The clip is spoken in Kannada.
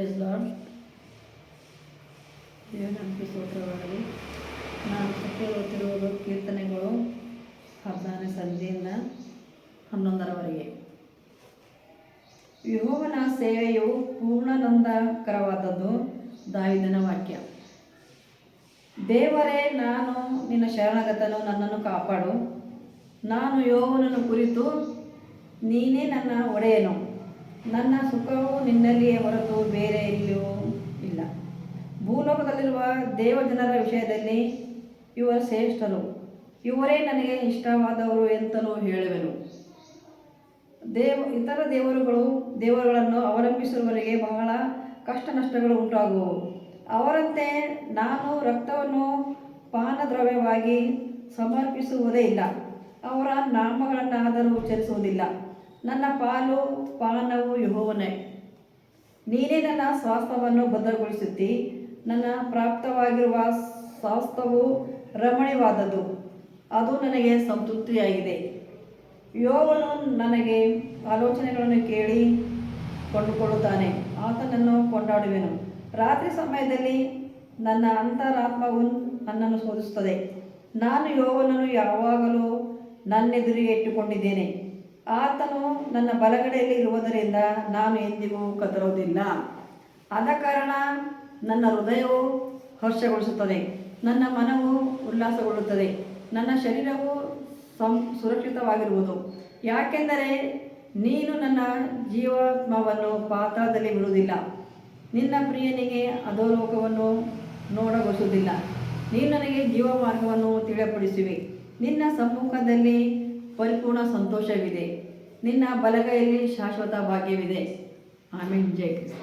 Price lord. ದೇವರಿಗೆ ಸ್ತೋತ್ರವಾಗಲಿ. ನಾನು ಸತ್ಯ ಓದ್ತಿರುವುದು ಕೀರ್ತನೆಗಳು 14ನೇ ಸಂಧಿಯಿಂದ 11ರವರೆಗೆ. ಯೆಹೋವನ ಸೇವೆಯು ಪೂರ್ಣಾನಂದಕರವಾದದ್ದು. ದಾವೀದನ ವಾಕ್ಯ. ದೇವರೇ, ನಾನು ನಿನ್ನ ಶರಣಾಗತನು, ನನ್ನನ್ನು ಕಾಪಾಡು. ನಾನು ಯೆಹೋವನನ್ನು ಕುರಿತು, ನೀನೇ ನನ್ನ ಒಡೆಯನು. ನನ್ನ ಸುಖವು ನಿನ್ನಲ್ಲಿಯೇ ಹೊರತು ಬೇರೆ ಎಲ್ಲಿಯೂ ಇಲ್ಲ. ಭೂಲೋಕದಲ್ಲಿರುವ ದೇವಜನರ ವಿಷಯದಲ್ಲಿ ಇವರು ಶ್ರೇಷ್ಠರು, ಇವರೇ ನನಗೆ ಇಷ್ಟವಾದವರು ಎಂತಲೂ ಹೇಳುವೆನು. ಇತರ ದೇವರುಗಳನ್ನು ಅವಲಂಬಿಸುವವರಿಗೆ ಬಹಳ ಕಷ್ಟ ನಷ್ಟಗಳು ಉಂಟಾಗುವವು. ಅವರಂತೆ ನಾನು ರಕ್ತವನ್ನು ಪಾನದ್ರವ್ಯವಾಗಿ ಸಮರ್ಪಿಸುವುದೇ ಇಲ್ಲ, ಅವರ ನಾಮಗಳನ್ನಾದರೂ ಉಚ್ಚರಿಸುವುದಿಲ್ಲ. ನನ್ನ ಪಾಲು ಪಾನವು ಯೆಹೋವನೇ. ನೀನೇ ನನ್ನ ಸ್ವಾಸ್ಥ್ಯವನ್ನು ಭದ್ರಗೊಳಿಸುತ್ತಿ. ನನ್ನ ಪ್ರಾಪ್ತವಾಗಿರುವ ಸ್ವಾಸ್ಥ್ಯವು ರಮಣೀಯವಾದದ್ದು, ಅದು ನನಗೆ ಸಂತೃಪ್ತಿಯಾಗಿದೆ. ಯೆಹೋವನು ನನಗೆ ಆಲೋಚನೆಗಳನ್ನು ಕೇಳಿ ಕೊಂಡುಕೊಳ್ಳುತ್ತಾನೆ, ಆತನನ್ನು ಕೊಂಡಾಡುವೆನು. ರಾತ್ರಿ ಸಮಯದಲ್ಲಿ ನನ್ನ ಅಂತರಾತ್ಮವು ನನ್ನನ್ನು ಶೋಧಿಸುತ್ತದೆ. ನಾನು ಯೆಹೋವನನ್ನು ಯಾವಾಗಲೂ ನನ್ನೆದುರಿಗೆ ಇಟ್ಟುಕೊಂಡಿದ್ದೇನೆ. ಆತನು ನನ್ನ ಬಲಗಡೆಯಲ್ಲಿ ಇರುವುದರಿಂದ ನಾನು ಎಂದಿಗೂ ಕದರುವುದಿಲ್ಲ. ಆದ ಕಾರಣ ನನ್ನ ಹೃದಯವು ಹರ್ಷಗೊಳಿಸುತ್ತದೆ, ನನ್ನ ಮನವು ಉಲ್ಲಾಸಗೊಳ್ಳುತ್ತದೆ, ನನ್ನ ಶರೀರವು ಸುರಕ್ಷಿತವಾಗಿರುವುದು. ಯಾಕೆಂದರೆ ನೀನು ನನ್ನ ಜೀವಾತ್ಮವನ್ನು ಪಾತಾಳದಲ್ಲಿ ಬಿಡುವುದಿಲ್ಲ, ನಿನ್ನ ಪ್ರಿಯನಿಗೆ ಅಧೋಲೋಕವನ್ನು ನೋಡಗೊಳಿಸುವುದಿಲ್ಲ. ನೀನು ನನಗೆ ಜೀವ ಮಾರ್ಗವನ್ನು ತಿಳಿಯಪಡಿಸುವೆ. ನಿನ್ನ ಸಮ್ಮುಖದಲ್ಲಿ ಪರಿಪೂರ್ಣ ಸಂತೋಷವಿದೆ, ನಿನ್ನ ಬಲಗೈಯಲ್ಲಿ ಶಾಶ್ವತ ಭಾಗ್ಯವಿದೆ. ಆಮೆನ್. ಜೈ ಕ್ರಿಸ್ತ.